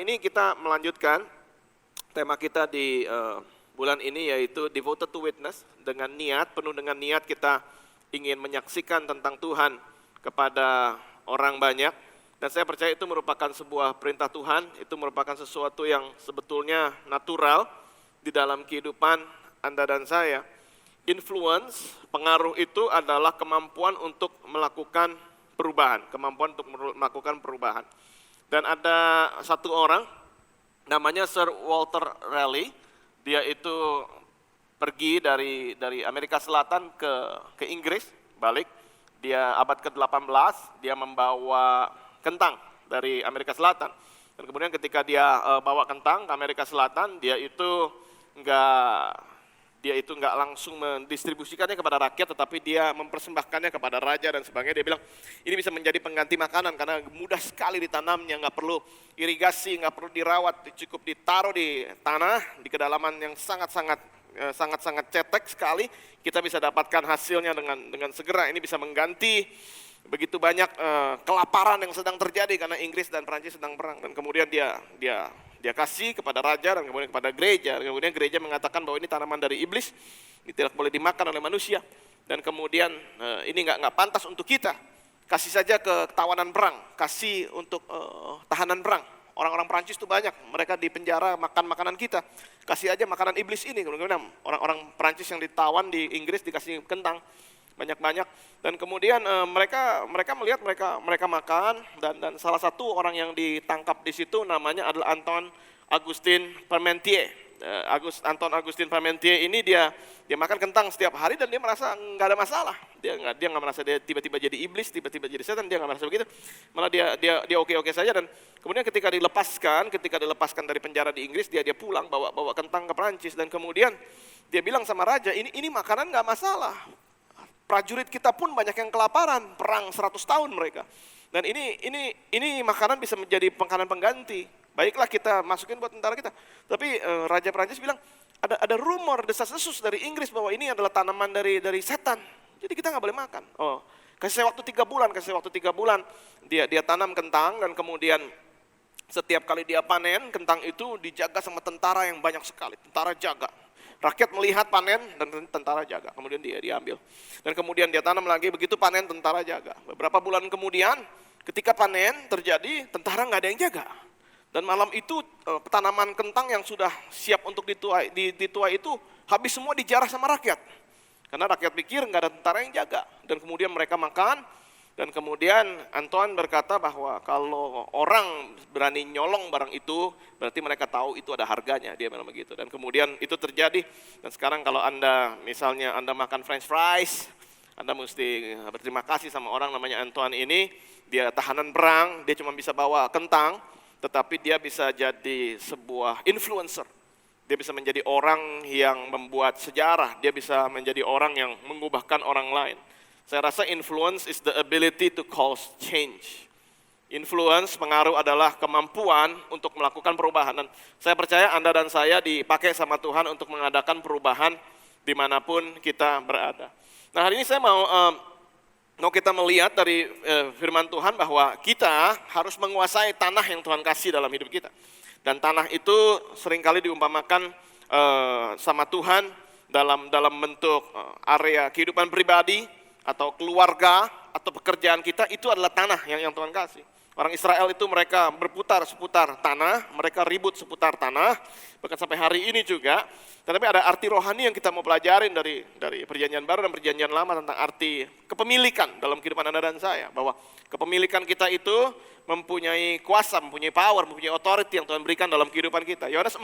ini kita melanjutkan tema kita di bulan ini, yaitu Devoted to Witness. Dengan niat, penuh dengan niat kita ingin menyaksikan tentang Tuhan kepada orang banyak. Dan saya percaya itu merupakan sebuah perintah Tuhan, itu merupakan sesuatu yang sebetulnya natural di dalam kehidupan Anda dan saya. Influence, pengaruh itu adalah kemampuan untuk melakukan perubahan, kemampuan untuk melakukan perubahan. Dan ada satu orang, namanya Sir Walter Raleigh, dia itu pergi dari Amerika Selatan ke Inggris, balik. Dia abad ke-18, dia membawa kentang dari Amerika Selatan. Dan kemudian ketika dia bawa kentang ke Amerika Selatan, dia itu nggak langsung mendistribusikannya kepada rakyat, tetapi dia mempersembahkannya kepada raja dan sebagainya. Dia bilang, ini bisa menjadi pengganti makanan karena mudah sekali ditanamnya, nggak perlu irigasi, nggak perlu dirawat, cukup ditaruh di tanah, di kedalaman yang sangat-sangat cetek sekali, kita bisa dapatkan hasilnya dengan segera. Ini bisa mengganti begitu banyak kelaparan yang sedang terjadi karena Inggris dan Prancis sedang perang. Dan kemudian dia kasih kepada raja dan kemudian kepada gereja. Kemudian gereja mengatakan bahwa ini tanaman dari iblis, ini tidak boleh dimakan oleh manusia. Dan kemudian ini nggak pantas untuk kita. Kasih saja ke tawanan perang, kasih untuk tahanan perang. Orang-orang Prancis itu banyak, mereka di penjara makan makanan kita. Kasih aja makanan iblis ini. Kemudian orang-orang Prancis yang ditawan di Inggris dikasih kentang banyak-banyak. Dan kemudian mereka melihat mereka makan, dan salah satu orang yang ditangkap di situ namanya adalah Anton Augustin Parmentier. Anton Augustin Parmentier ini dia makan kentang setiap hari dan dia merasa nggak ada masalah. Dia nggak merasa dia tiba-tiba jadi iblis, tiba-tiba jadi setan, dia nggak merasa begitu. Malah dia oke-oke saja. Dan kemudian ketika dilepaskan dari penjara di Inggris, dia pulang bawa kentang ke Prancis. Dan kemudian dia bilang sama raja, ini makanan nggak masalah. Prajurit kita pun banyak yang kelaparan, perang 100 tahun mereka. Dan ini makanan bisa menjadi makanan pengganti. Baiklah kita masukin buat tentara kita. Tapi Raja Prancis bilang, ada rumor desas-desus dari Inggris bahwa ini adalah tanaman dari setan. Jadi kita nggak boleh makan. Oh, kasih saya waktu 3 bulan. Dia tanam kentang dan kemudian setiap kali dia panen, kentang itu dijaga sama tentara yang banyak sekali. Tentara jaga. Rakyat melihat panen dan tentara jaga, kemudian dia diambil. Dan kemudian dia tanam lagi, begitu panen tentara jaga. Beberapa bulan kemudian ketika panen terjadi, tentara nggak ada yang jaga. Dan malam itu tanaman kentang yang sudah siap untuk dituai itu habis semua dijarah sama rakyat. Karena rakyat pikir nggak ada tentara yang jaga. Dan kemudian mereka makan. Dan kemudian Antoine berkata bahwa kalau orang berani nyolong barang itu, berarti mereka tahu itu ada harganya, dia bilang begitu. Dan kemudian itu terjadi, dan sekarang kalau Anda misalnya Anda makan french fries, Anda mesti berterima kasih sama orang namanya Antoine ini, dia tahanan perang, dia cuma bisa bawa kentang, tetapi dia bisa jadi sebuah influencer. Dia bisa menjadi orang yang membuat sejarah, dia bisa menjadi orang yang mengubahkan orang lain. Saya rasa influence is the ability to cause change. Influence, pengaruh adalah kemampuan untuk melakukan perubahan. Dan saya percaya Anda dan saya dipakai sama Tuhan untuk mengadakan perubahan dimanapun kita berada. Nah, hari ini saya mau kita melihat dari firman Tuhan bahwa kita harus menguasai tanah yang Tuhan kasih dalam hidup kita. Dan tanah itu seringkali diumpamakan sama Tuhan dalam bentuk area kehidupan pribadi, atau keluarga, atau pekerjaan kita, itu adalah tanah yang Tuhan kasih. Orang Israel itu mereka berputar seputar tanah, mereka ribut seputar tanah, bahkan sampai hari ini juga. Tetapi ada arti rohani yang kita mau pelajarin dari perjanjian baru dan perjanjian lama tentang arti kepemilikan dalam kehidupan Anda dan saya. Bahwa kepemilikan kita itu mempunyai kuasa, mempunyai power, mempunyai authority yang Tuhan berikan dalam kehidupan kita. Yohanes 4,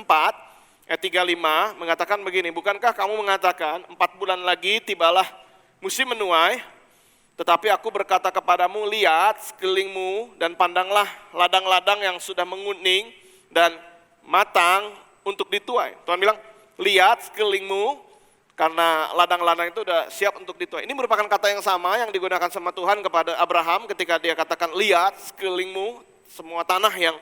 ayat 35 mengatakan begini, bukankah kamu mengatakan 4 bulan lagi tibalah musim menuai, tetapi aku berkata kepadamu, lihat sekelilingmu dan pandanglah ladang-ladang yang sudah menguning dan matang untuk dituai. Tuhan bilang, lihat sekelilingmu karena ladang-ladang itu sudah siap untuk dituai. Ini merupakan kata yang sama yang digunakan sama Tuhan kepada Abraham ketika dia katakan, lihat sekelilingmu, semua tanah yang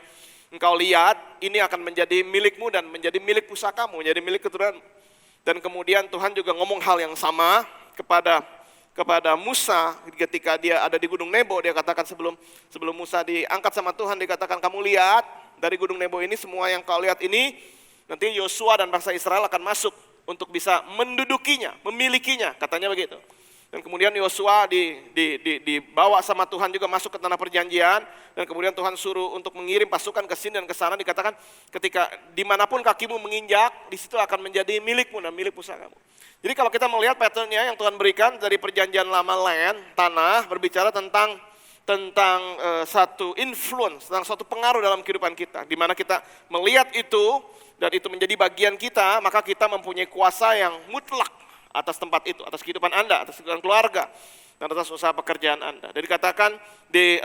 engkau lihat, ini akan menjadi milikmu dan menjadi milik pusakamu, menjadi milik keturunanmu. Dan kemudian Tuhan juga ngomong hal yang sama kepada Musa ketika dia ada di Gunung Nebo. Dia katakan sebelum Musa diangkat sama Tuhan, dia katakan, kamu lihat dari Gunung Nebo ini, semua yang kau lihat ini, nanti Yosua dan bangsa Israel akan masuk untuk bisa mendudukinya, memilikinya, katanya begitu. Dan kemudian Yosua dibawa sama Tuhan juga masuk ke tanah perjanjian, dan kemudian Tuhan suruh untuk mengirim pasukan ke sini dan ke sana, dikatakan ketika dimanapun kakimu menginjak, di situ akan menjadi milikmu dan milik pusakamu. Jadi kalau kita melihat patternnya yang Tuhan berikan dari perjanjian lama land, tanah, berbicara tentang satu influence, tentang suatu pengaruh dalam kehidupan kita, di mana kita melihat itu, dan itu menjadi bagian kita, maka kita mempunyai kuasa yang mutlak atas tempat itu, atas kehidupan Anda, atas kehidupan keluarga, dan atas usaha pekerjaan Anda. Dan dikatakan di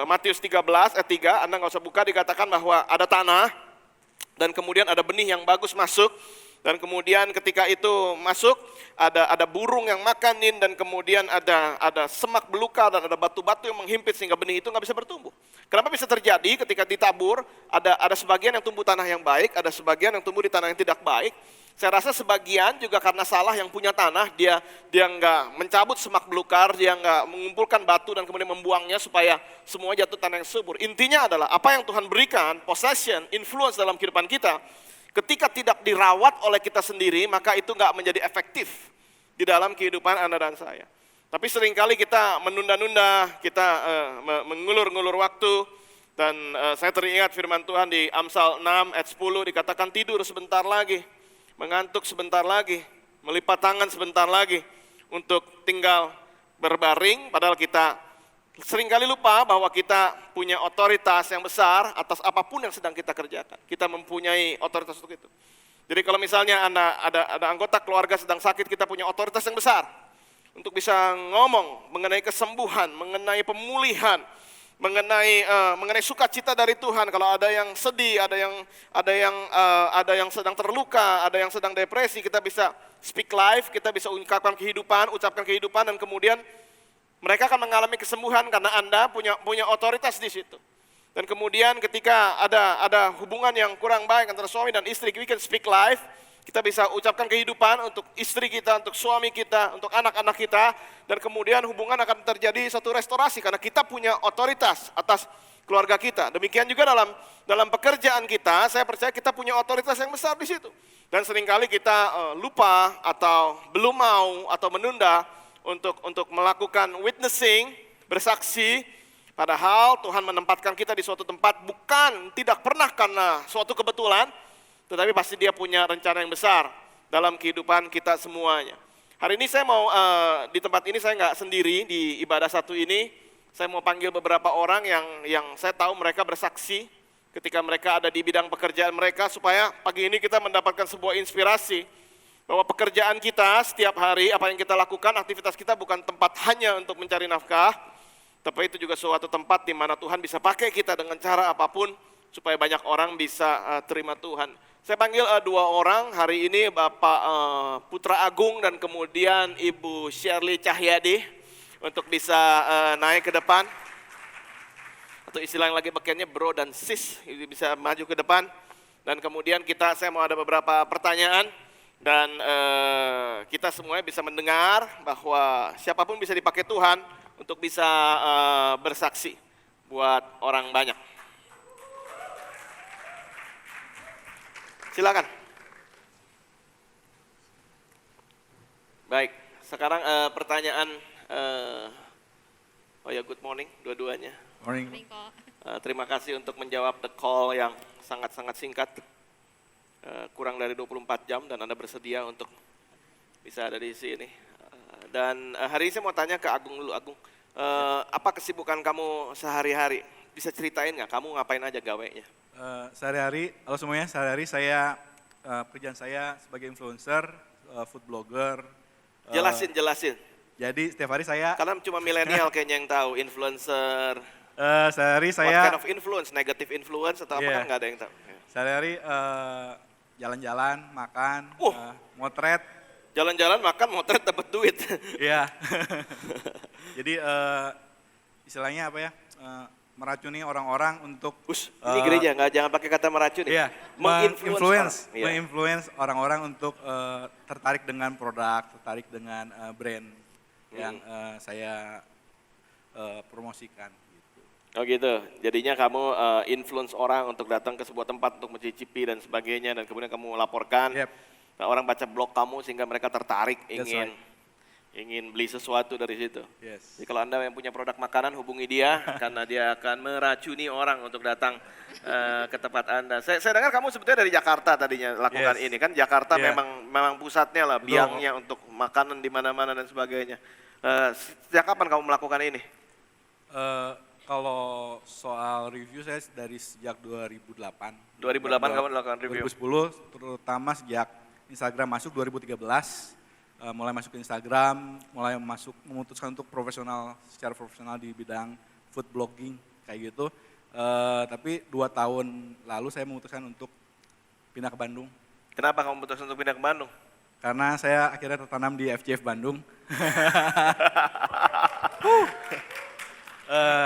Matius 13 ayat 3, Anda nggak usah buka, dikatakan bahwa ada tanah, dan kemudian ada benih yang bagus masuk, dan kemudian ketika itu masuk, ada burung yang makanin, dan kemudian ada semak belukar, dan ada batu-batu yang menghimpit sehingga benih itu nggak bisa bertumbuh. Kenapa bisa terjadi? Ketika ditabur, ada sebagian yang tumbuh tanah yang baik, ada sebagian yang tumbuh di tanah yang tidak baik. Saya rasa sebagian juga karena salah yang punya tanah, dia nggak mencabut semak belukar, dia nggak mengumpulkan batu dan kemudian membuangnya supaya semua jatuh tanah yang subur. Intinya adalah apa yang Tuhan berikan, possession, influence dalam kehidupan kita, ketika tidak dirawat oleh kita sendiri, maka itu nggak menjadi efektif di dalam kehidupan Anda dan saya. Tapi seringkali kita menunda-nunda, kita mengulur-ngulur waktu, dan saya teringat firman Tuhan di Amsal 6 ayat 10, dikatakan tidur sebentar lagi, mengantuk sebentar lagi, melipat tangan sebentar lagi untuk tinggal berbaring, padahal kita seringkali lupa bahwa kita punya otoritas yang besar atas apapun yang sedang kita kerjakan. Kita mempunyai otoritas untuk itu. Jadi kalau misalnya ada anggota keluarga sedang sakit, kita punya otoritas yang besar untuk bisa ngomong mengenai kesembuhan, mengenai pemulihan, mengenai sukacita dari Tuhan. Kalau ada yang sedih, ada yang sedang terluka, ada yang sedang depresi, kita bisa speak life, kita bisa ucapkan kehidupan, dan kemudian mereka akan mengalami kesembuhan karena Anda punya otoritas di situ. Dan kemudian ketika ada hubungan yang kurang baik antara suami dan istri, we can speak life. Kita bisa ucapkan kehidupan untuk istri kita, untuk suami kita, untuk anak-anak kita. Dan kemudian hubungan akan terjadi satu restorasi karena kita punya otoritas atas keluarga kita. Demikian juga dalam pekerjaan kita, saya percaya kita punya otoritas yang besar di situ. Dan seringkali kita lupa atau belum mau atau menunda untuk melakukan witnessing, bersaksi. Padahal Tuhan menempatkan kita di suatu tempat bukan tidak pernah karena suatu kebetulan, tetapi pasti Dia punya rencana yang besar dalam kehidupan kita semuanya. Hari ini saya mau di tempat ini saya nggak sendiri di ibadah satu ini. Saya mau panggil beberapa orang yang saya tahu mereka bersaksi ketika mereka ada di bidang pekerjaan mereka, supaya pagi ini kita mendapatkan sebuah inspirasi bahwa pekerjaan kita setiap hari, apa yang kita lakukan, aktivitas kita bukan tempat hanya untuk mencari nafkah, tapi itu juga suatu tempat di mana Tuhan bisa pakai kita dengan cara apapun supaya banyak orang bisa terima Tuhan. Saya panggil dua orang hari ini, Bapak Putra Agung dan kemudian Ibu Shirley Cahyadi, untuk bisa naik ke depan. Atau istilah yang lagi pakainya bro dan sis, bisa maju ke depan. Dan kemudian saya mau ada beberapa pertanyaan, dan kita semuanya bisa mendengar bahwa siapapun bisa dipakai Tuhan untuk bisa bersaksi buat orang banyak. Silakan. Baik, sekarang pertanyaan, good morning dua-duanya. Morning. Terima kasih untuk menjawab the call yang sangat-sangat singkat, kurang dari 24 jam, dan Anda bersedia untuk bisa ada di sini. Dan hari ini saya mau tanya ke Agung dulu. Agung, apa kesibukan kamu sehari-hari? Bisa ceritain nggak, kamu ngapain aja gawenya? Sehari-hari, halo semuanya, sehari-hari saya, pekerjaan saya sebagai influencer, food blogger. Jelasin. Jadi setiap hari saya... Karena cuma milenial kayaknya yang tahu, influencer. Sehari-hari saya... What kind of influence? Negative influence atau apa, kan nggak ada yang tahu. Sehari-hari jalan-jalan, makan, motret. Jalan-jalan, makan, motret, dapat duit. Iya. Jadi istilahnya apa ya? Meracuni orang-orang untuk... Ini gereja, jangan pakai kata meracuni. Iya, menginfluence orang-orang untuk tertarik dengan produk, tertarik dengan brand yang saya promosikan. Gitu. Oh gitu, jadinya kamu influence orang untuk datang ke sebuah tempat untuk mencicipi dan sebagainya dan kemudian kamu laporkan, Yep, nah, orang baca blog kamu sehingga mereka tertarik that's ingin right. ingin beli sesuatu dari situ. Yes. Jadi kalau Anda yang punya produk makanan hubungi dia karena dia akan meracuni orang untuk datang ke tempat Anda. Saya dengar kamu sebetulnya dari Jakarta tadinya lakukan Yes. ini kan Jakarta Yeah. memang pusatnya lah, Betul. biangnya untuk makanan di mana-mana dan sebagainya. Sejak kapan kamu melakukan ini? Kalau soal review saya dari sejak 2008. 2008 kamu melakukan review. 2010 terutama sejak Instagram masuk 2013. Mulai masuk ke Instagram, mulai memutuskan untuk secara profesional di bidang food blogging kayak gitu. Tapi 2 tahun lalu saya memutuskan untuk pindah ke Bandung. Kenapa kamu memutuskan untuk pindah ke Bandung? Karena saya akhirnya tertanam di FCF Bandung.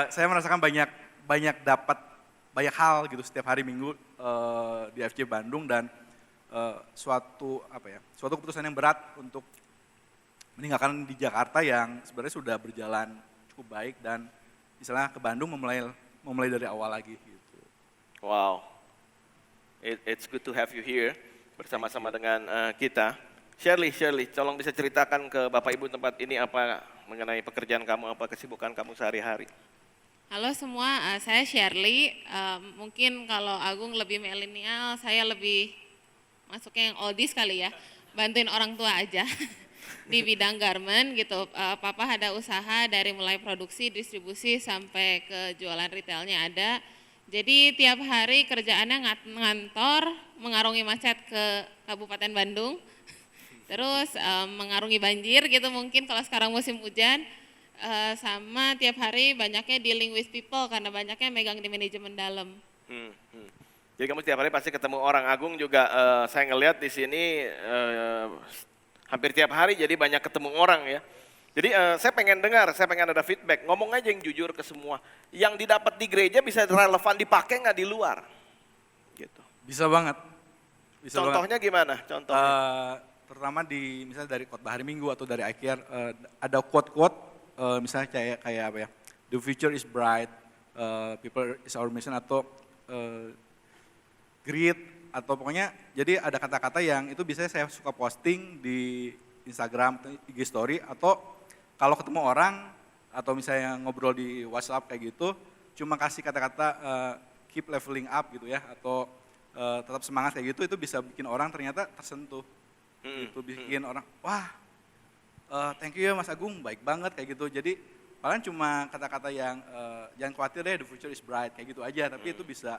Saya merasakan banyak dapat banyak hal gitu setiap hari Minggu di FCF Bandung dan suatu keputusan yang berat untuk meninggalkan di Jakarta yang sebenarnya sudah berjalan cukup baik dan misalnya ke Bandung memulai dari awal lagi gitu. Wow, it's good to have you here bersama-sama dengan kita. Shirley, tolong bisa ceritakan ke Bapak Ibu tempat ini apa mengenai pekerjaan kamu, apa kesibukan kamu sehari-hari. Halo semua, saya Shirley. Mungkin kalau Agung lebih milenial, saya lebih masuknya yang oldies kali ya. Bantuin orang tua aja di bidang garment gitu. Papa ada usaha dari mulai produksi, distribusi sampai ke jualan retailnya ada. Jadi tiap hari kerjaannya ngantor, mengarungi macet ke Kabupaten Bandung. Terus mengarungi banjir gitu mungkin kalau sekarang musim hujan. Sama tiap hari banyaknya dealing with people karena banyaknya megang di manajemen dalam. Jadi kamu setiap hari pasti ketemu orang. Agung juga saya ngelihat di sini hampir tiap hari jadi banyak ketemu orang ya. Jadi saya pengen ada feedback, ngomong aja yang jujur ke semua. Yang didapat di gereja bisa relevan dipakai nggak di luar? Gitu. Bisa banget. Contohnya gimana? Contohnya? Terutama misalnya dari khotbah hari Minggu atau dari akhir ada quote-quote misalnya kayak apa ya, the future is bright, people is our mission atau great atau pokoknya jadi ada kata-kata yang itu biasanya saya suka posting di Instagram, IG story atau kalau ketemu orang atau misalnya ngobrol di WhatsApp kayak gitu cuma kasih kata-kata keep leveling up gitu ya atau tetap semangat kayak gitu itu bisa bikin orang ternyata tersentuh. Itu bikin orang, wah thank you ya Mas Agung, baik banget kayak gitu. Jadi paling cuma kata-kata yang jangan khawatir deh, the future is bright kayak gitu aja. Tapi itu bisa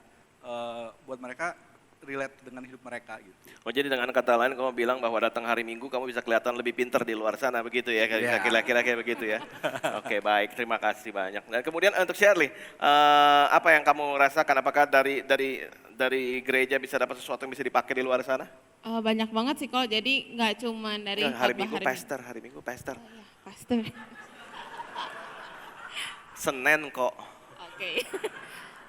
buat mereka relate dengan hidup mereka gitu. Oh jadi dengan kata lain kamu bilang bahwa datang hari Minggu kamu bisa kelihatan lebih pintar di luar sana begitu ya, kira-kira kayak begitu ya. Oke baik, terima kasih banyak. Dan kemudian untuk Shirley, apa yang kamu rasakan? Apakah dari gereja bisa dapat sesuatu yang bisa dipakai di luar sana? Banyak banget sih kok, jadi nggak cuma dari Hari khotbah Minggu pastor. Oh, iya, pastor. Senin kok. Oke.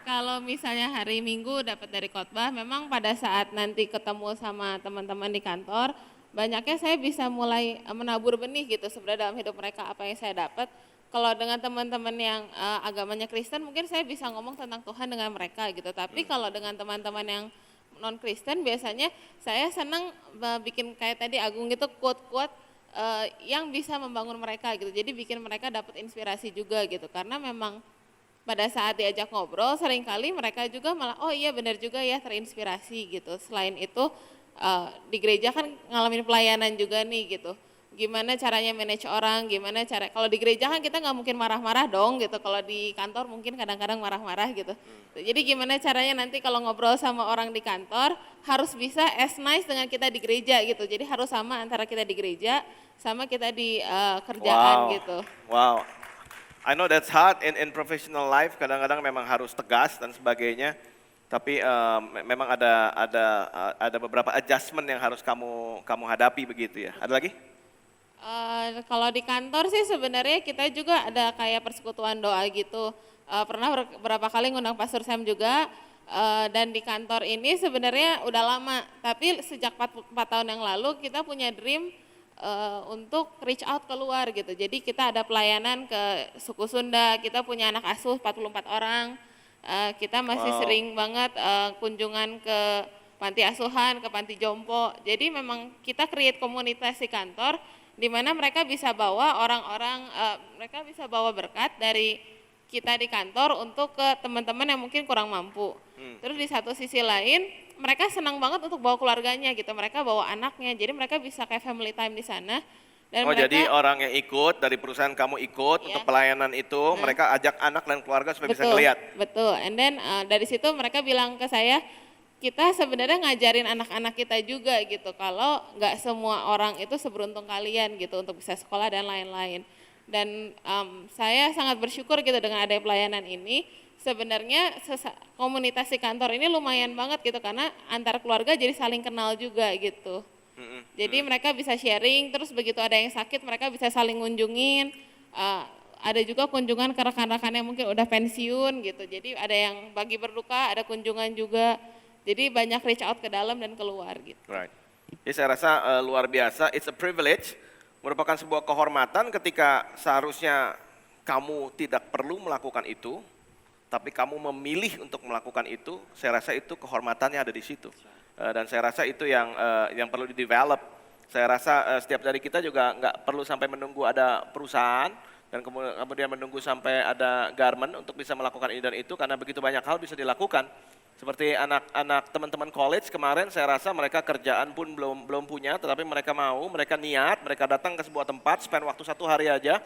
Kalau misalnya hari Minggu dapat dari khotbah, memang pada saat nanti ketemu sama teman-teman di kantor, banyaknya saya bisa mulai menabur benih gitu sebenarnya dalam hidup mereka apa yang saya dapat. Kalau dengan teman-teman yang agamanya Kristen mungkin saya bisa ngomong tentang Tuhan dengan mereka gitu. Tapi kalau dengan teman-teman yang non Kristen biasanya saya senang bikin kayak tadi Agung gitu quote-quote yang bisa membangun mereka gitu. Jadi bikin mereka dapat inspirasi juga gitu. Karena memang pada saat diajak ngobrol seringkali mereka juga malah oh iya benar juga ya terinspirasi gitu. Selain itu di gereja kan ngalamin pelayanan juga nih gitu. Gimana caranya manage orang, kalau di gereja kan kita nggak mungkin marah-marah dong gitu, kalau di kantor mungkin kadang-kadang marah-marah gitu. Jadi gimana caranya nanti kalau ngobrol sama orang di kantor harus bisa as nice dengan kita di gereja gitu, jadi harus sama antara kita di gereja sama kita di kerjaan gitu. Wow, I know that's hard in professional life, kadang-kadang memang harus tegas dan sebagainya. Tapi memang ada beberapa adjustment yang harus kamu hadapi begitu ya. Ada lagi? Kalau di kantor sih sebenarnya kita juga ada kayak persekutuan doa gitu. Pernah beberapa kali ngundang Pastor Sam juga. Dan di kantor ini sebenarnya udah lama. Tapi sejak 4 tahun yang lalu kita punya dream untuk reach out keluar gitu. Jadi kita ada pelayanan ke suku Sunda, kita punya anak asuh 44 orang, kita masih Wow. sering banget kunjungan ke panti asuhan, ke panti jompo. Jadi memang kita create komunitas di kantor di mana mereka bisa bawa orang-orang, mereka bisa bawa berkat dari kita di kantor untuk ke teman-teman yang mungkin kurang mampu. Terus di satu sisi lain, mereka senang banget untuk bawa keluarganya gitu, mereka bawa anaknya, jadi mereka bisa kayak family time di sana. Dan Oh, mereka, jadi orang yang ikut dari perusahaan kamu ikut Iya. untuk pelayanan itu, mereka ajak anak dan keluarga supaya bisa betul, ngelihat. betul. And then dari situ mereka bilang ke saya, kita sebenarnya ngajarin anak-anak kita juga gitu, kalau nggak semua orang itu seberuntung kalian gitu untuk bisa sekolah dan lain-lain. Dan saya sangat bersyukur gitu dengan ada pelayanan ini. Sebenarnya komunitas di kantor ini lumayan banget gitu karena antar keluarga jadi saling kenal juga gitu. Jadi mereka bisa sharing, terus begitu ada yang sakit mereka bisa saling ngunjungin. Ada juga kunjungan ke rekan-rekan yang mungkin udah pensiun gitu. Jadi ada yang bagi berduka, ada kunjungan juga. Jadi banyak reach out ke dalam dan keluar gitu. Right. Jadi saya rasa luar biasa, it's a privilege, merupakan sebuah kehormatan ketika seharusnya kamu tidak perlu melakukan itu, tapi kamu memilih untuk melakukan itu. Saya rasa itu kehormatannya ada di situ. Dan saya rasa itu yang perlu di-develop. Saya rasa setiap dari kita juga nggak perlu sampai menunggu ada perusahaan dan kemudian menunggu sampai ada garment untuk bisa melakukan ini dan itu, karena begitu banyak hal bisa dilakukan. Seperti anak-anak teman-teman college kemarin, saya rasa mereka kerjaan pun belum punya, tetapi mereka mau, mereka niat, mereka datang ke sebuah tempat, spend waktu 1 hari aja,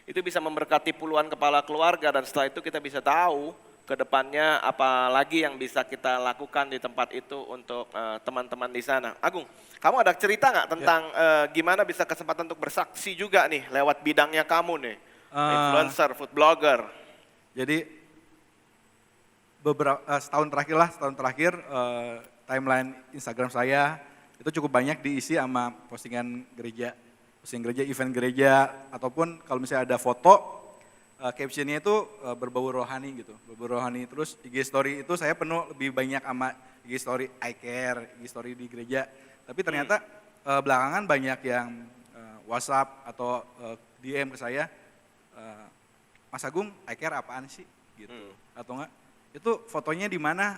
itu bisa memberkati puluhan kepala keluarga, dan setelah itu kita bisa tahu ke depannya apa lagi yang bisa kita lakukan di tempat itu untuk teman-teman di sana. Agung, kamu ada cerita nggak tentang gimana bisa kesempatan untuk bersaksi juga nih lewat bidangnya kamu nih, influencer, food blogger? Jadi setahun terakhir timeline Instagram saya itu cukup banyak diisi sama postingan gereja, event gereja, ataupun kalau misalnya ada foto, captionnya itu berbau rohani gitu, berbau rohani. Terus IG story itu saya penuh lebih banyak sama IG story I care, IG story di gereja. Tapi ternyata belakangan banyak yang WhatsApp atau DM ke saya, Mas Agung, I care apaan sih gitu, atau enggak? Itu fotonya di mana,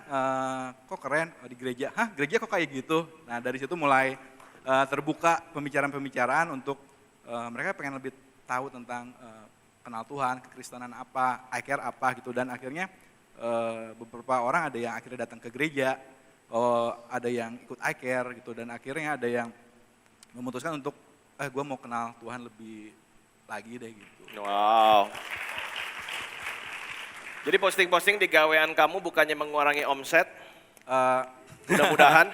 kok keren, di gereja, hah gereja kok kayak gitu. Nah dari situ mulai terbuka pembicaraan-pembicaraan untuk mereka pengen lebih tahu tentang kenal Tuhan, kekristenan apa, I care apa gitu. Dan akhirnya beberapa orang ada yang akhirnya datang ke gereja, ada yang ikut I care gitu. Dan akhirnya ada yang memutuskan untuk, gue mau kenal Tuhan lebih lagi deh gitu. Wow. Jadi posting-posting di gawean kamu bukannya mengurangi omset, mudah-mudahan.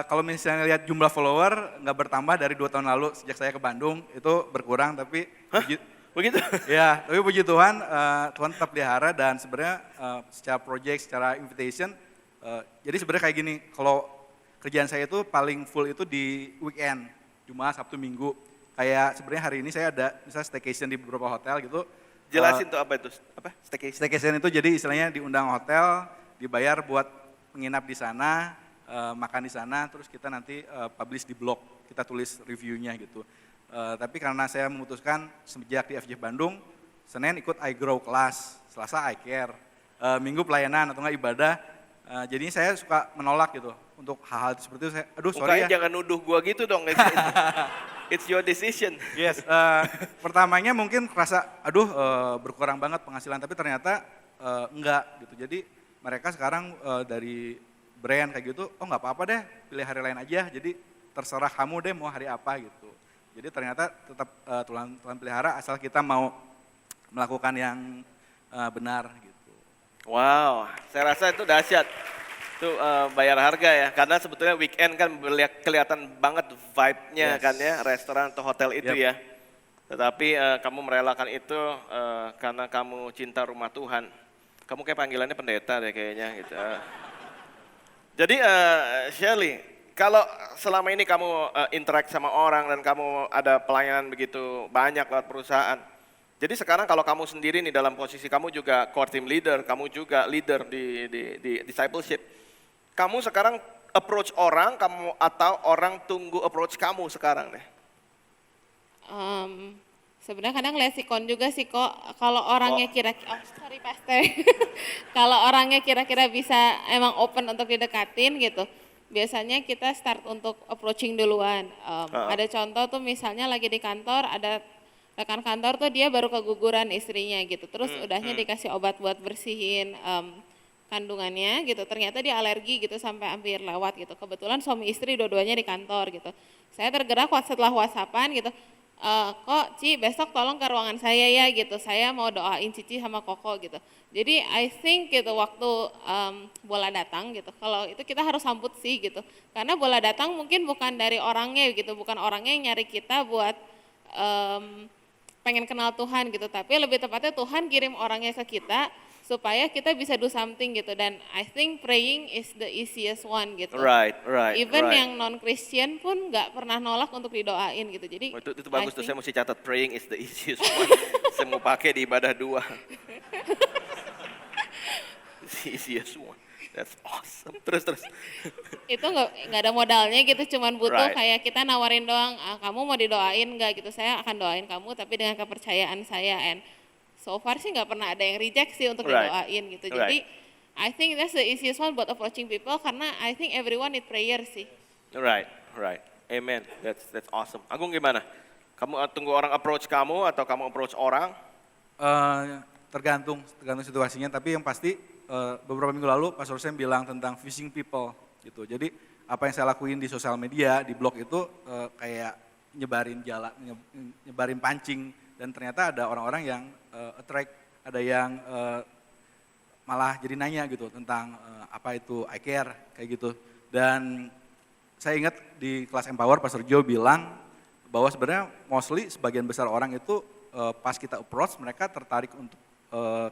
Kalau misalnya lihat jumlah follower nggak bertambah dari 2 tahun lalu sejak saya ke Bandung, itu berkurang, tapi Begitu? ya, tapi puji Tuhan, Tuhan tetap pelihara. Dan sebenarnya secara project, secara invitation, jadi sebenarnya kayak gini, kalau kerjaan saya itu paling full itu di weekend, Jumat, Sabtu, Minggu. Kayak sebenarnya hari ini saya ada misalnya staycation di beberapa hotel gitu. Jelasin tuh apa itu? Apa? Staycation? Staycation itu jadi istilahnya diundang hotel, dibayar buat menginap di sana, makan di sana, terus kita nanti publish di blog, kita tulis reviewnya gitu. Tapi karena saya memutuskan sejak di FJ Bandung, Senin ikut I Grow kelas, Selasa I Care, Minggu pelayanan atau enggak ibadah. Jadinya saya suka menolak gitu untuk hal-hal seperti itu. Saya, aduh sorry Mukanya ya. jangan nuduh gua gitu dong. It's your decision. Yes, pertamanya mungkin kerasa, aduh berkurang banget penghasilan, tapi ternyata enggak gitu. Jadi mereka sekarang dari brand kayak gitu, oh nggak apa-apa deh, pilih hari lain aja. Jadi terserah kamu deh mau hari apa gitu. Jadi ternyata tetap Tuhan pelihara asal kita mau melakukan yang benar gitu. Wow, saya rasa itu dahsyat. Itu bayar harga ya, karena sebetulnya weekend kan kelihatan banget vibe-nya. Yes. Kan ya, restoran atau hotel itu. Yep. Ya. Tetapi kamu merelakan itu karena kamu cinta rumah Tuhan. Kamu kayak panggilannya pendeta deh kayaknya gitu. Jadi Shirley, kalau selama ini kamu interact sama orang dan kamu ada pelayanan begitu banyak lewat perusahaan. Jadi sekarang kalau kamu sendiri nih dalam posisi kamu juga core team leader, kamu juga leader di discipleship. Kamu sekarang approach orang, kamu atau orang tunggu approach kamu sekarang deh? Sebenarnya kadang lesikon juga sih kok, kalau orangnya Oh. kira-kira, oh sorry pastor, kalau orangnya kira-kira bisa emang open untuk didekatin gitu, biasanya kita start untuk approaching duluan. Heeh. Ada contoh tuh misalnya lagi di kantor, ada rekan kantor tuh dia baru keguguran istrinya gitu, terus udahnya dikasih obat buat bersihin kandungannya gitu, ternyata dia alergi gitu sampai hampir lewat gitu. Kebetulan suami istri dua-duanya di kantor gitu. Saya tergerak setelah WhatsAppan gitu, kok Ci besok tolong ke ruangan saya ya gitu, saya mau doain Cici sama Koko gitu. Jadi I think gitu waktu bola datang gitu, kalau itu kita harus sambut sih gitu. Karena bola datang mungkin bukan dari orangnya gitu, bukan orangnya yang nyari kita buat pengen kenal Tuhan gitu, tapi lebih tepatnya Tuhan kirim orangnya ke kita supaya kita bisa do something gitu. Dan I think praying is the easiest one gitu. Right. Even yang non Christian pun nggak pernah nolak untuk didoain gitu. Jadi Oh, itu bagus I tuh, think- saya mesti catat praying is the easiest one. Saya mau pakai di ibadah 2. The easiest one. That's awesome. Terus. itu nggak ada modalnya gitu, cuman butuh Right. kayak kita nawarin doang, kamu mau didoain nggak gitu, saya akan doain kamu tapi dengan kepercayaan saya. And so far sih nggak pernah ada yang reject sih untuk Right. didoain gitu. Right. Jadi I think that's the easiest one buat approaching people, karena I think everyone need prayer sih. Right. Amen. That's awesome. Agung gimana? Kamu tunggu orang approach kamu atau kamu approach orang? Tergantung situasinya, tapi yang pasti beberapa minggu lalu Pastor Sam bilang tentang fishing people gitu. Jadi apa yang saya lakuin di sosial media, di blog itu kayak nyebarin jalan, nyebarin pancing, dan ternyata ada orang-orang yang attract, ada yang malah jadi nanya gitu tentang apa itu I care kayak gitu. Dan saya ingat di kelas Empower Pastor Joe bilang bahwa sebenarnya mostly sebagian besar orang itu pas kita approach mereka tertarik untuk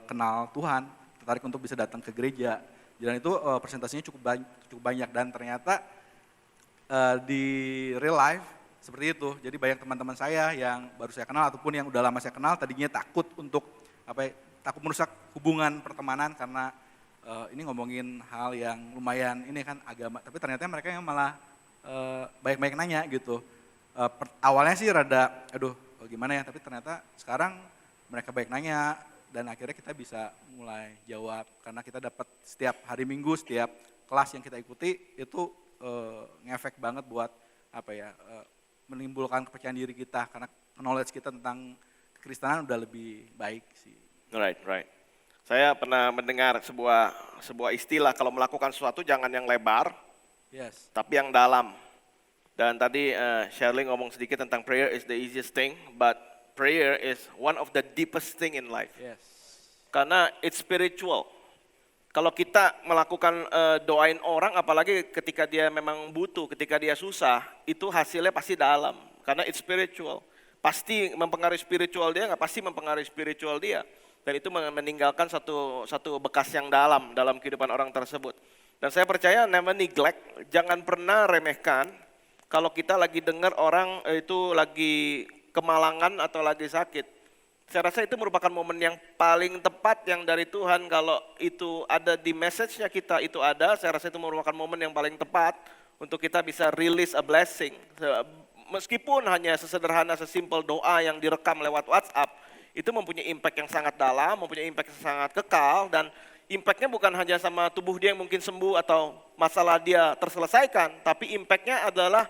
kenal Tuhan, tertarik untuk bisa datang ke gereja. Dan itu presentasinya cukup banyak, dan ternyata di real life seperti itu. Jadi banyak teman-teman saya yang baru saya kenal ataupun yang udah lama saya kenal tadinya takut untuk takut merusak hubungan pertemanan karena ini ngomongin hal yang lumayan ini kan agama, tapi ternyata mereka yang malah banyak-banyak nanya gitu. Awalnya sih rada aduh gimana ya, tapi ternyata sekarang mereka banyak nanya dan akhirnya kita bisa mulai jawab karena kita dapat setiap hari Minggu, setiap kelas yang kita ikuti itu ngefek banget buat menimbulkan kepercayaan diri kita karena knowledge kita tentang kekristenan udah lebih baik sih. Right. Saya pernah mendengar sebuah istilah, kalau melakukan sesuatu jangan yang lebar, Yes. tapi yang dalam. Dan tadi Shirley ngomong sedikit tentang prayer is the easiest thing, but prayer is one of the deepest thing in life. Yes. Karena it's spiritual. Kalau kita melakukan doain orang, apalagi ketika dia memang butuh, ketika dia susah, itu hasilnya pasti dalam. Karena it's spiritual. Pasti mempengaruhi spiritual dia, nggak pasti mempengaruhi spiritual dia. Dan itu meninggalkan satu bekas yang dalam kehidupan orang tersebut. Dan saya percaya never neglect, jangan pernah remehkan kalau kita lagi dengar orang itu lagi kemalangan atau lagi sakit. Saya rasa itu merupakan momen yang paling tepat yang dari Tuhan, kalau itu ada di message-nya kita itu ada, saya rasa itu merupakan momen yang paling tepat untuk kita bisa release a blessing. Meskipun hanya sesederhana, sesimpel doa yang direkam lewat WhatsApp, itu mempunyai impact yang sangat dalam, mempunyai impact yang sangat kekal, dan impact-nya bukan hanya sama tubuh dia yang mungkin sembuh atau masalah dia terselesaikan, tapi impact-nya adalah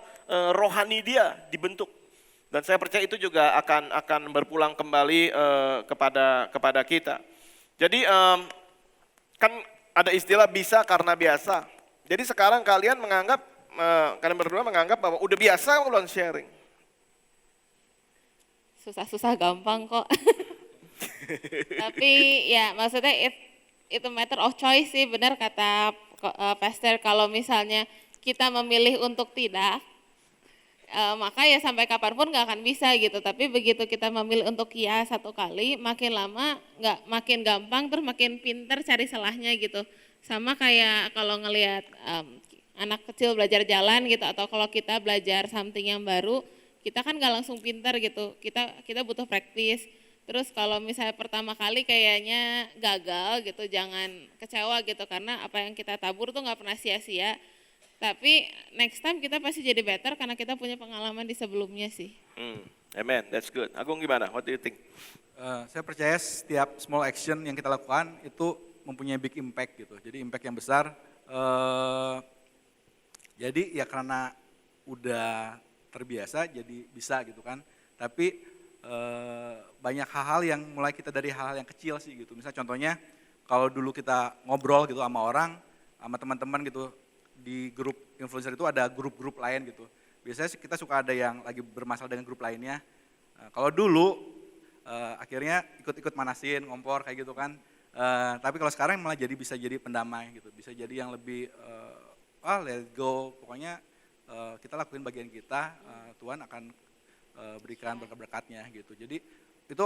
rohani dia dibentuk. Dan saya percaya itu juga akan berpulang kembali kepada kita. Jadi kan ada istilah bisa karena biasa. Jadi sekarang kalian berdua menganggap bahwa udah biasa belum sharing. Susah-susah gampang kok. Tapi ya maksudnya itu matter of choice sih, benar kata Pastor, kalau misalnya kita memilih untuk tidak, maka ya sampai kapanpun nggak akan bisa gitu. Tapi begitu kita memilih untuk ya satu kali, makin lama makin gampang, terus makin pinter cari salahnya gitu. Sama kayak kalau ngelihat anak kecil belajar jalan gitu, atau kalau kita belajar something yang baru, kita kan nggak langsung pinter gitu. Kita butuh praktis. Terus kalau misalnya pertama kali kayaknya gagal gitu, jangan kecewa gitu, karena apa yang kita tabur tuh nggak pernah sia-sia. Tapi next time kita pasti jadi better karena kita punya pengalaman di sebelumnya sih. Amen, that's good. Agung gimana? What do you think? Saya percaya setiap small action yang kita lakukan itu mempunyai big impact gitu. Jadi impact yang besar. Jadi ya karena udah terbiasa jadi bisa gitu kan. Tapi banyak hal-hal yang mulai kita dari hal-hal yang kecil sih gitu. Misalnya contohnya kalau dulu kita ngobrol gitu sama orang, sama teman-teman gitu, di grup influencer itu ada grup-grup lain gitu. Biasanya kita suka ada yang lagi bermasalah dengan grup lainnya. Kalau dulu akhirnya ikut-ikut manasin, ngompor kayak gitu kan. Tapi kalau sekarang malah bisa jadi pendamai gitu, bisa jadi yang lebih let go. Pokoknya kita lakuin bagian kita, Tuhan akan berikan berkat-berkatnya gitu. Jadi itu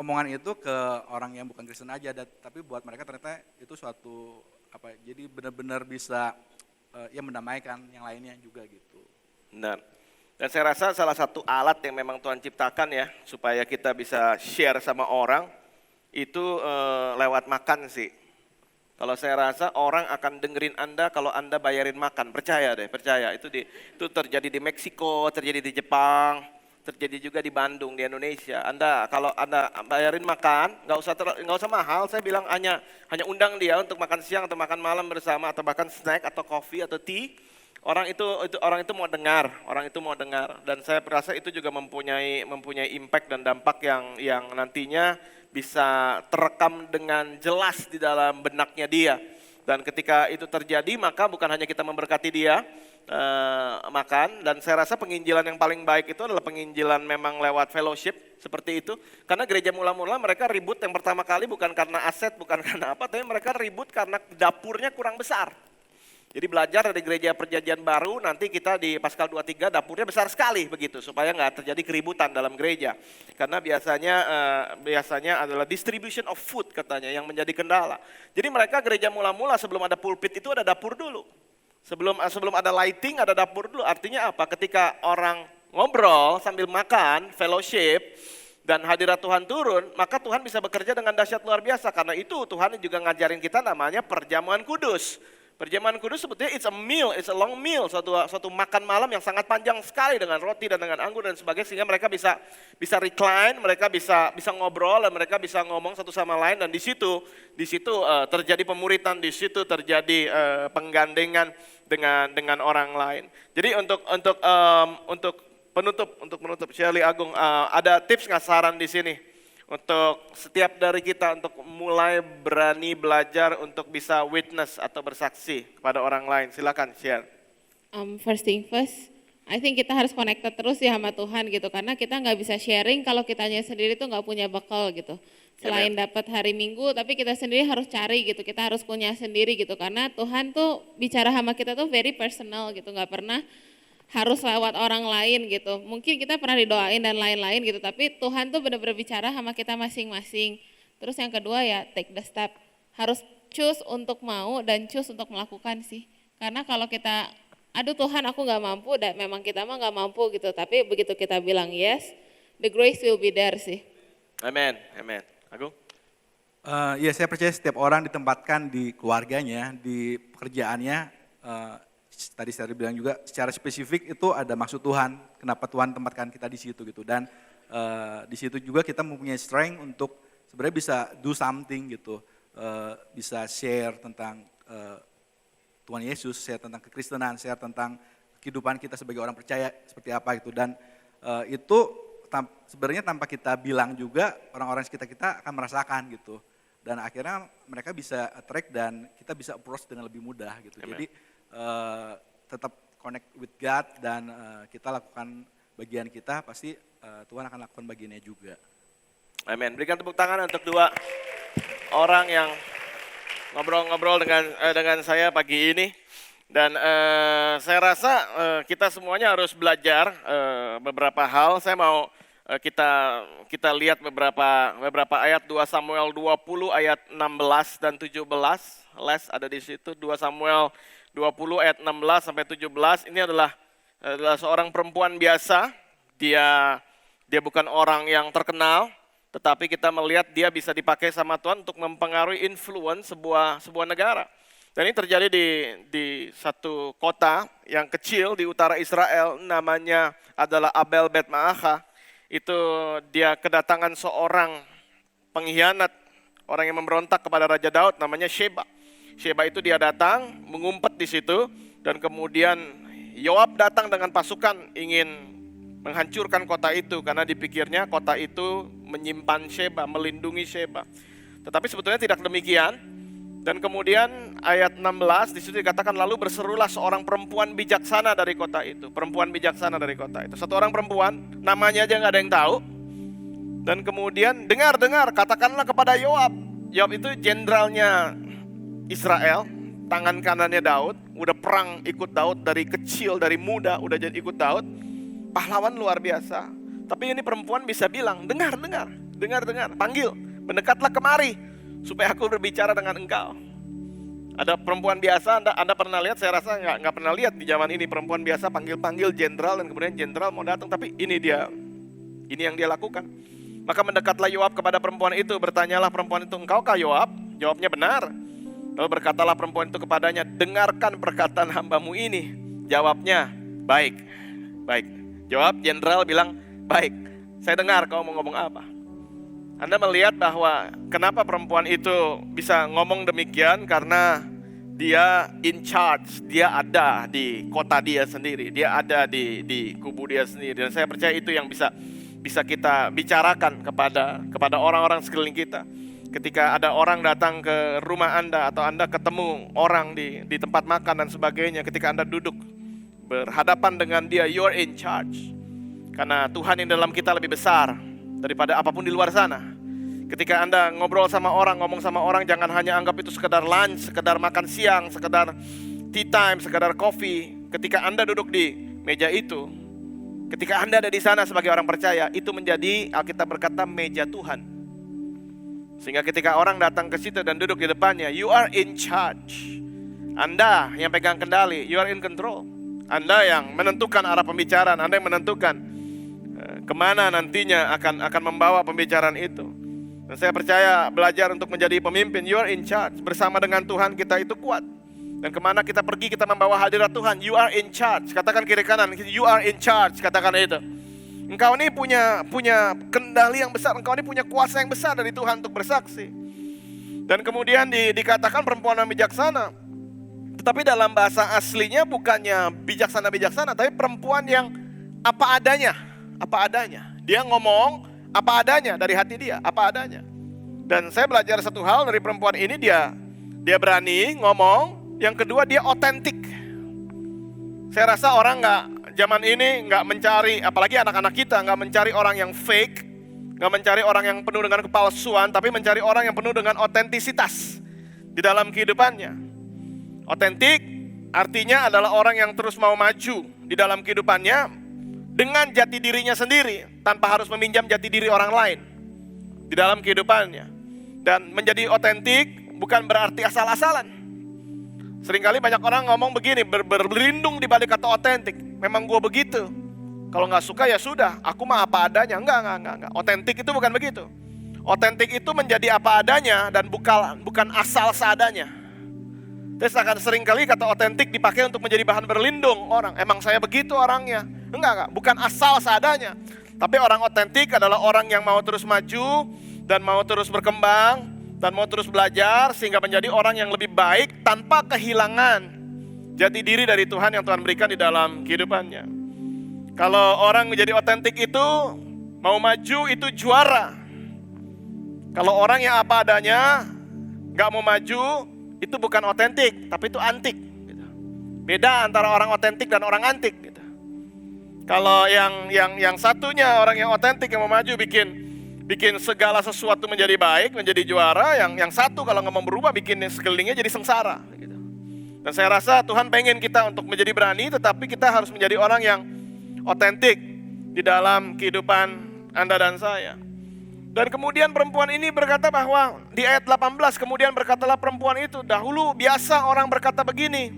omongan itu ke orang yang bukan Kristen aja, tapi buat mereka ternyata itu suatu jadi benar-benar bisa ya mendamaikan yang lainnya juga gitu. Benar. Dan saya rasa salah satu alat yang memang Tuhan ciptakan ya, supaya kita bisa share sama orang, itu lewat makan sih. Kalau saya rasa orang akan dengerin Anda kalau Anda bayarin makan, percaya deh, percaya. Itu terjadi di Meksiko, terjadi di Jepang, terjadi juga di Bandung, di Indonesia. Kalau Anda bayarin makan, nggak usah mahal, saya bilang hanya undang dia untuk makan siang atau makan malam bersama, atau bahkan snack atau coffee atau tea. Orang itu mau dengar, dan saya merasa itu juga mempunyai impact dan dampak yang nantinya bisa terekam dengan jelas di dalam benaknya dia. Dan ketika itu terjadi, maka bukan hanya kita memberkati dia makan, dan saya rasa penginjilan yang paling baik itu adalah penginjilan memang lewat fellowship seperti itu. Karena gereja mula-mula mereka ribut yang pertama kali bukan karena aset, bukan karena apa, tapi mereka ribut karena dapurnya kurang besar. Jadi belajar dari gereja perjanjian baru, nanti kita di Paskal 23 dapurnya besar sekali begitu, supaya nggak terjadi keributan dalam gereja. Karena biasanya adalah distribution of food katanya yang menjadi kendala. Jadi mereka gereja mula-mula sebelum ada pulpit itu ada dapur dulu. Sebelum ada lighting ada dapur dulu. Artinya apa? Ketika orang ngobrol sambil makan, fellowship, dan hadirat Tuhan turun, maka Tuhan bisa bekerja dengan dahsyat luar biasa. Karena itu Tuhan juga ngajarin kita namanya perjamuan kudus. Perjamuan kudus sebetulnya it's a meal, it's a long meal, suatu makan malam yang sangat panjang sekali dengan roti dan dengan anggur dan sebagainya, sehingga mereka bisa recline, mereka bisa ngobrol dan mereka bisa ngomong satu sama lain, dan di situ terjadi pemuritan, di situ terjadi penggandengan dengan orang lain. Jadi untuk penutup Shirley Agung, ada tips nggak, saran di sini? Untuk setiap dari kita untuk mulai berani belajar untuk bisa witness atau bersaksi kepada orang lain. Silakan share. First thing first, I think kita harus connected terus ya sama Tuhan gitu, karena kita nggak bisa sharing kalau kitanya sendiri tuh nggak punya bekal gitu. Selain dapat hari Minggu, tapi kita sendiri harus cari gitu, kita harus punya sendiri gitu, karena Tuhan tuh bicara sama kita tuh very personal gitu, nggak pernah harus lewat orang lain gitu. Mungkin kita pernah didoain dan lain-lain gitu, tapi Tuhan tuh benar-benar bicara sama kita masing-masing. Terus yang kedua ya take the step, harus choose untuk mau dan choose untuk melakukan sih. Karena kalau kita, aduh Tuhan aku gak mampu, dan memang kita mah gak mampu gitu, tapi begitu kita bilang yes, the grace will be there sih. Amen, amen. Agung? Ya saya percaya setiap orang ditempatkan di keluarganya, di pekerjaannya, tadi saya bilang juga secara spesifik itu ada maksud Tuhan, kenapa Tuhan tempatkan kita di situ gitu, dan di situ juga kita mempunyai strength untuk sebenarnya bisa do something gitu, bisa share tentang Tuhan Yesus, share tentang kekristenan, share tentang kehidupan kita sebagai orang percaya seperti apa gitu, dan itu sebenarnya tanpa kita bilang juga orang-orang sekitar kita akan merasakan gitu, dan akhirnya mereka bisa attract dan kita bisa approach dengan lebih mudah gitu. Amen. Jadi tetap connect with God dan kita lakukan bagian kita, pasti Tuhan akan lakukan bagiannya juga. Amin. Berikan tepuk tangan untuk dua orang yang ngobrol-ngobrol dengan saya pagi ini. Dan saya rasa kita semuanya harus belajar beberapa hal. Saya mau kita lihat beberapa ayat, 2 Samuel 20 ayat 16 dan 17. Les ada di situ, 2 Samuel 20 ayat 16 sampai 17. Ini adalah seorang perempuan biasa. Dia bukan orang yang terkenal, tetapi kita melihat dia bisa dipakai sama Tuhan untuk mempengaruhi influence sebuah negara. Dan ini terjadi di satu kota yang kecil di utara Israel, namanya adalah Abel Bet Maachah. itu dia kedatangan seorang pengkhianat, orang yang memberontak kepada Raja Daud namanya Sheba. Sheba itu dia datang, mengumpet di situ, dan kemudian Yoab datang dengan pasukan ingin menghancurkan kota itu karena dipikirnya kota itu menyimpan Sheba, melindungi Sheba. Tetapi sebetulnya tidak demikian. Dan kemudian ayat 16 di situ dikatakan lalu berserulah seorang perempuan bijaksana dari kota itu. Perempuan bijaksana dari kota itu. Satu orang perempuan, namanya aja nggak ada yang tahu. Dan kemudian dengar, katakanlah kepada Yoab. Yoab itu jenderalnya Israel, tangan kanannya Daud. Udah perang ikut Daud dari kecil, dari muda udah jadi ikut Daud. Pahlawan luar biasa. Tapi ini perempuan bisa bilang, dengar, panggil, mendekatlah kemari supaya aku berbicara dengan engkau. Ada perempuan biasa, Anda pernah lihat? Saya rasa nggak pernah lihat di zaman ini perempuan biasa panggil jenderal dan kemudian jenderal mau datang. Tapi ini yang dia lakukan. Maka mendekatlah Yoab kepada perempuan itu, bertanyalah perempuan itu, engkaukah Yoab? Jawabnya benar. Lalu berkatalah perempuan itu kepadanya, dengarkan perkataan hambamu ini. Jawabnya, baik. Jawab jenderal bilang, baik. Saya dengar kau mau ngomong apa. Anda melihat bahwa kenapa perempuan itu bisa ngomong demikian, karena dia in charge, dia ada di kota dia sendiri, dia ada di kubu dia sendiri. Dan saya percaya itu yang bisa kita bicarakan kepada orang-orang sekeliling kita. Ketika ada orang datang ke rumah Anda atau Anda ketemu orang di tempat makan dan sebagainya, ketika Anda duduk berhadapan dengan dia, you are in charge. Karena Tuhan yang dalam kita lebih besar daripada apapun di luar sana. Ketika Anda ngobrol sama orang, ngomong sama orang, jangan hanya anggap itu sekedar lunch, sekedar makan siang, sekedar tea time, sekedar coffee. Ketika Anda duduk di meja itu, ketika Anda ada di sana sebagai orang percaya, itu menjadi, Alkitab berkata, meja Tuhan. Sehingga ketika orang datang ke situ dan duduk di depannya, you are in charge. Anda yang pegang kendali, you are in control. Anda yang menentukan arah pembicaraan, Anda yang menentukan kemana nantinya akan membawa pembicaraan itu. Dan saya percaya belajar untuk menjadi pemimpin, you are in charge. Bersama dengan Tuhan kita itu kuat. Dan kemana kita pergi kita membawa hadirat Tuhan, you are in charge. Katakan kiri kanan, you are in charge, katakan itu. Engkau ini punya kendali yang besar, engkau ini punya kuasa yang besar dari Tuhan untuk bersaksi. Dan kemudian dikatakan perempuan yang bijaksana. Tetapi dalam bahasa aslinya bukannya bijaksana, tapi perempuan yang apa adanya. Dia ngomong apa adanya dari hati dia, apa adanya. Dan saya belajar satu hal dari perempuan ini, dia berani ngomong. Yang kedua, dia otentik. Saya rasa orang zaman ini nggak mencari, apalagi anak-anak kita nggak mencari orang yang fake, nggak mencari orang yang penuh dengan kepalsuan, tapi mencari orang yang penuh dengan otentisitas di dalam kehidupannya. Otentik artinya adalah orang yang terus mau maju di dalam kehidupannya dengan jati dirinya sendiri, tanpa harus meminjam jati diri orang lain di dalam kehidupannya. Dan menjadi otentik bukan berarti asal-asalan. Seringkali banyak orang ngomong begini, berlindung di balik kata otentik. Memang gue begitu. Kalau nggak suka ya sudah, aku mah apa adanya. Enggak. Otentik itu bukan begitu. Otentik itu menjadi apa adanya dan bukan asal seadanya. Terus akan seringkali kata otentik dipakai untuk menjadi bahan berlindung orang. Emang saya begitu orangnya. Enggak, bukan asal seadanya. Tapi orang otentik adalah orang yang mau terus maju dan mau terus berkembang dan mau terus belajar sehingga menjadi orang yang lebih baik tanpa kehilangan jati diri dari Tuhan yang Tuhan berikan di dalam kehidupannya. Kalau orang menjadi otentik itu mau maju itu juara. Kalau orang yang apa adanya gak mau maju itu bukan otentik, tapi itu antik. Beda antara orang otentik dan orang antik. Kalau yang satunya orang yang otentik yang mau maju bikin segala sesuatu menjadi baik, menjadi juara. Yang satu kalau nggak mau berubah bikin sekelilingnya jadi sengsara. Dan saya rasa Tuhan pengen kita untuk menjadi berani, tetapi kita harus menjadi orang yang otentik di dalam kehidupan Anda dan saya. Dan kemudian perempuan ini berkata bahwa di ayat 18, kemudian berkatalah perempuan itu, dahulu biasa orang berkata begini,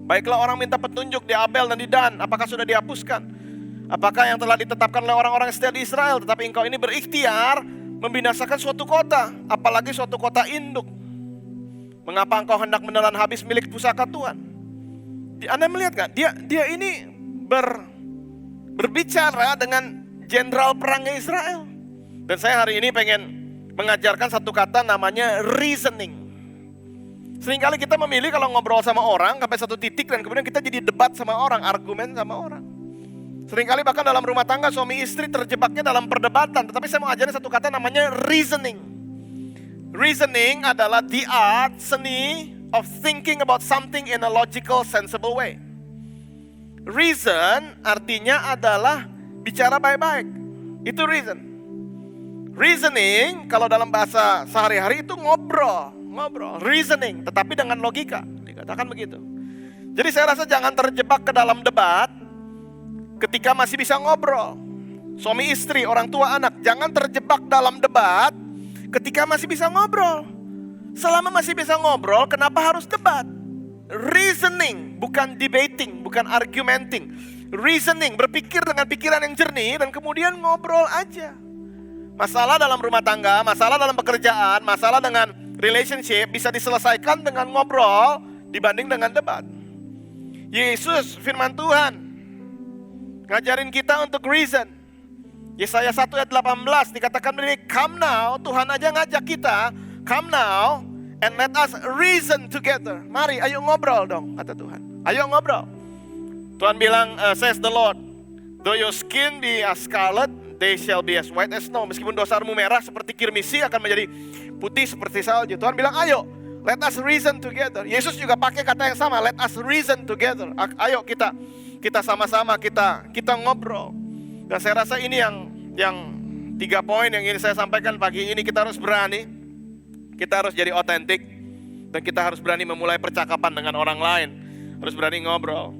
baiklah orang minta petunjuk di Abel dan di Dan, apakah sudah dihapuskan? Apakah yang telah ditetapkan oleh orang-orang setia di Israel? Tetapi engkau ini berikhtiar membinasakan suatu kota, apalagi suatu kota induk. Mengapa engkau hendak menelan habis milik pusaka Tuhan? Anda melihat gak? Dia ini berbicara dengan jenderal perangnya Israel. Dan saya hari ini pengen mengajarkan satu kata namanya reasoning. Seringkali kita memilih kalau ngobrol sama orang sampai satu titik dan kemudian kita jadi debat sama orang, argumen sama orang. Seringkali bahkan dalam rumah tangga suami istri terjebaknya dalam perdebatan. Tetapi saya mau ajarin satu kata namanya reasoning. Reasoning adalah the art, seni of thinking about something in a logical, sensible way. Reason artinya adalah bicara baik-baik. Itu reason. Reasoning kalau dalam bahasa sehari-hari itu ngobrol. Reasoning, tetapi dengan logika. Dikatakan begitu. Jadi saya rasa jangan terjebak ke dalam debat ketika masih bisa ngobrol. Suami istri, orang tua anak, jangan terjebak dalam debat ketika masih bisa ngobrol. Selama masih bisa ngobrol, kenapa harus debat? Reasoning, bukan debating, bukan argumenting. Reasoning, berpikir dengan pikiran yang jernih dan kemudian ngobrol aja. Masalah dalam rumah tangga, masalah dalam pekerjaan, masalah dengan relationship bisa diselesaikan dengan ngobrol dibanding dengan debat. Yesus, firman Tuhan, ngajarin kita untuk reason. Yesaya 1 ayat 18 dikatakan begini, come now, Tuhan aja ngajak kita, come now and let us reason together. Mari, ayo ngobrol dong, kata Tuhan. Ayo ngobrol. Tuhan bilang, says the Lord, though your skin be as scarlet, they shall be as white as snow. Meskipun dosamu merah seperti kirmisi akan menjadi putih seperti salju. Tuhan bilang, ayo, let us reason together. Yesus juga pakai kata yang sama, let us reason together. Ayo kita sama-sama kita ngobrol. Dan saya rasa ini yang 3 poin yang ingin saya sampaikan pagi ini. Kita harus berani, kita harus jadi otentik, dan kita harus berani memulai percakapan dengan orang lain. Harus berani ngobrol.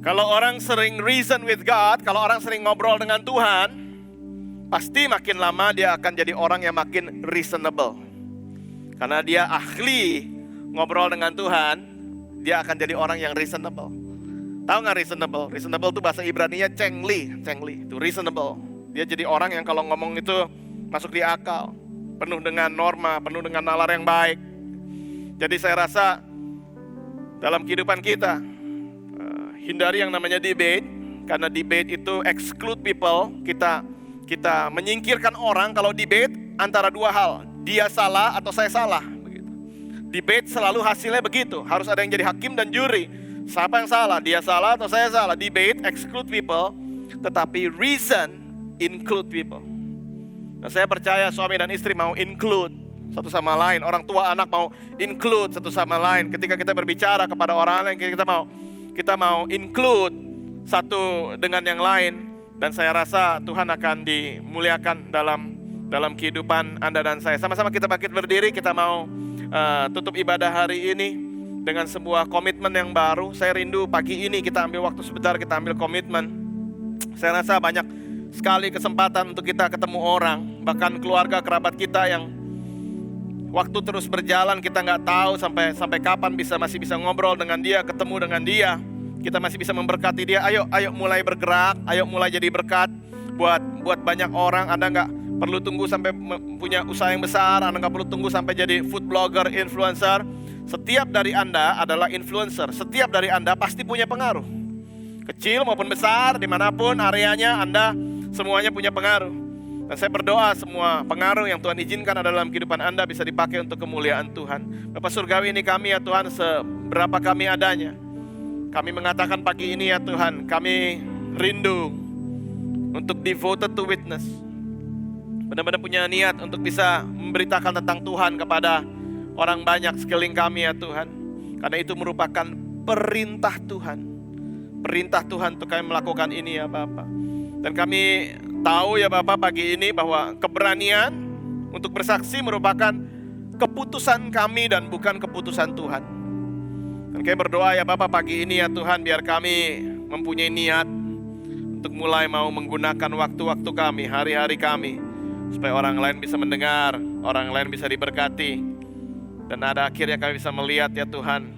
Kalau orang sering reason with God, kalau orang sering ngobrol dengan Tuhan, pasti makin lama dia akan jadi orang yang makin reasonable. Karena dia ahli ngobrol dengan Tuhan, dia akan jadi orang yang reasonable. Tahu nggak reasonable? Reasonable itu bahasa Ibrani-nya cengli, itu reasonable. Dia jadi orang yang kalau ngomong itu masuk di akal, penuh dengan norma, penuh dengan nalar yang baik. Jadi saya rasa dalam kehidupan kita, hindari yang namanya debate, karena debate itu exclude people. Kita menyingkirkan orang kalau debate antara 2 hal, dia salah atau saya salah. Begitu. Debate selalu hasilnya begitu, harus ada yang jadi hakim dan juri. Siapa yang salah, dia salah atau saya salah. Debate exclude people, tetapi reason include people. Nah, saya percaya suami dan istri mau include satu sama lain, orang tua anak mau include satu sama lain. Ketika kita berbicara kepada orang lain, kita mau include satu dengan yang lain, dan saya rasa Tuhan akan dimuliakan dalam kehidupan Anda dan saya. Sama-sama kita bangkit berdiri, kita mau tutup ibadah hari ini dengan sebuah komitmen yang baru. Saya rindu pagi ini kita ambil waktu sebentar, kita ambil komitmen. Saya rasa banyak sekali kesempatan untuk kita ketemu orang, bahkan keluarga kerabat kita yang waktu terus berjalan, kita nggak tahu sampai kapan masih bisa ngobrol dengan dia, ketemu dengan dia. Kita masih bisa memberkati dia. Ayo mulai bergerak, ayo mulai jadi berkat buat banyak orang. Anda nggak perlu tunggu sampai punya usaha yang besar, Anda nggak perlu tunggu sampai jadi food blogger, influencer. Setiap dari Anda adalah influencer. Setiap dari Anda pasti punya pengaruh, kecil maupun besar, dimanapun areanya Anda semuanya punya pengaruh. Dan saya berdoa semua pengaruh yang Tuhan izinkan ada dalam kehidupan Anda bisa dipakai untuk kemuliaan Tuhan. Bapa Surgawi, ini kami ya Tuhan, seberapa kami adanya. Kami mengatakan pagi ini ya Tuhan, kami rindu untuk devoted to witness. Benar-benar punya niat untuk bisa memberitakan tentang Tuhan kepada orang banyak sekeliling kami ya Tuhan. Karena itu merupakan perintah Tuhan. Perintah Tuhan untuk kami melakukan ini ya Bapak. Dan kami tahu ya Bapak pagi ini bahwa keberanian untuk bersaksi merupakan keputusan kami dan bukan keputusan Tuhan. Dan kami berdoa ya Bapak pagi ini ya Tuhan, biar kami mempunyai niat untuk mulai mau menggunakan waktu-waktu kami, hari-hari kami, supaya orang lain bisa mendengar, orang lain bisa diberkati. Dan ada akhirnya kami bisa melihat ya Tuhan,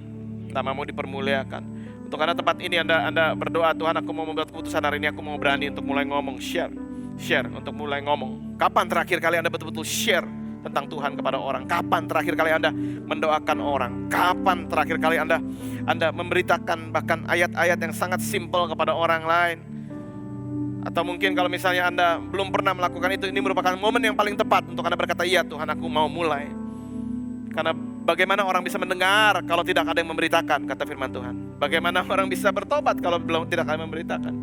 namamu dipermuliakan. Untuk karena tempat ini Anda berdoa, Tuhan aku mau membuat keputusan hari ini, aku mau berani untuk mulai ngomong, share untuk mulai ngomong. Kapan terakhir kali Anda betul-betul share tentang Tuhan kepada orang? Kapan terakhir kali Anda mendoakan orang? Kapan terakhir kali Anda memberitakan bahkan ayat-ayat yang sangat simpel kepada orang lain? Atau mungkin kalau misalnya Anda belum pernah melakukan itu, ini merupakan momen yang paling tepat untuk Anda berkata, iya Tuhan, aku mau mulai. Karena bagaimana orang bisa mendengar kalau tidak ada yang memberitakan, kata firman Tuhan. Bagaimana orang bisa bertobat kalau tidak ada yang memberitakan.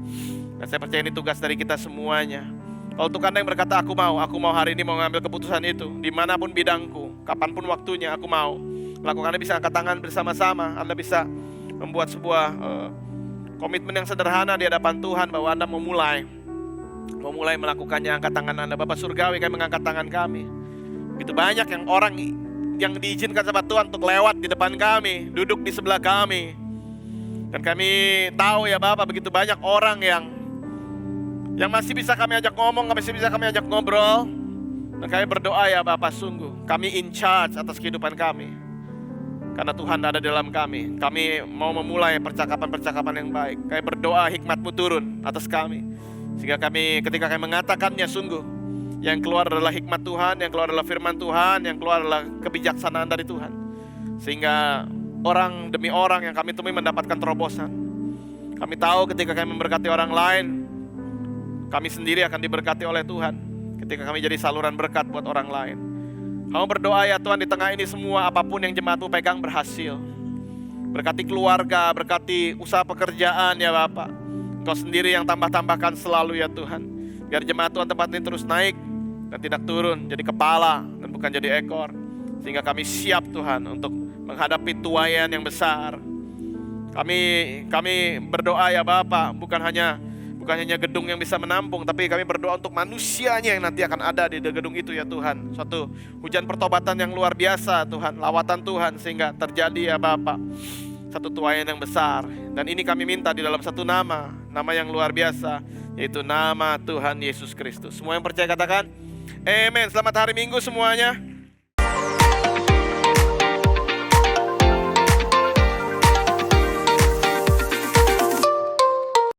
Dan saya percaya ini tugas dari kita semuanya. Kalau untuk Anda yang berkata, aku mau hari ini mau ngambil keputusan itu, dimanapun bidangku, kapanpun waktunya, aku mau melakukan. Anda bisa angkat tangan bersama-sama. Anda bisa membuat sebuah komitmen yang sederhana di hadapan Tuhan bahwa Anda mau mulai melakukannya. Angkat tangan Anda. Bapa Surgawi, kami mengangkat tangan kami. Begitu banyak yang orang yang diizinkan sama Tuhan untuk lewat di depan kami, duduk di sebelah kami. Dan kami tahu ya Bapak, begitu banyak orang yang masih bisa kami ajak ngomong, masih bisa kami ajak ngobrol. Dan kami berdoa ya Bapak, sungguh kami in charge atas kehidupan kami. Karena Tuhan ada dalam kami. Kami mau memulai percakapan-percakapan yang baik. Kami berdoa hikmat-Mu turun atas kami. Sehingga kami, ketika kami mengatakannya, sungguh yang keluar adalah hikmat Tuhan, yang keluar adalah firman Tuhan, yang keluar adalah kebijaksanaan dari Tuhan. Sehingga orang demi orang yang kami temui mendapatkan terobosan. Kami tahu ketika kami memberkati orang lain, kami sendiri akan diberkati oleh Tuhan. Ketika kami jadi saluran berkat buat orang lain. Kamu berdoa ya Tuhan, di tengah ini semua apapun yang jemaat-Mu pegang berhasil. Berkati keluarga, berkati usaha pekerjaan ya Bapak. Engkau sendiri yang tambah-tambahkan selalu ya Tuhan. Biar jemaat Tuhan tempat ini terus naik dan tidak turun, jadi kepala dan bukan jadi ekor. Sehingga kami siap Tuhan untuk menghadapi tuaian yang besar. Kami berdoa ya Bapak, bukan hanya gedung yang bisa menampung, tapi kami berdoa untuk manusianya yang nanti akan ada di gedung itu ya Tuhan. Suatu hujan pertobatan yang luar biasa Tuhan, lawatan Tuhan, sehingga terjadi ya Bapak satu tuaian yang besar. Dan ini kami minta di dalam satu nama yang luar biasa, yaitu nama Tuhan Yesus Kristus. Semua yang percaya katakan amen. Selamat hari Minggu semuanya.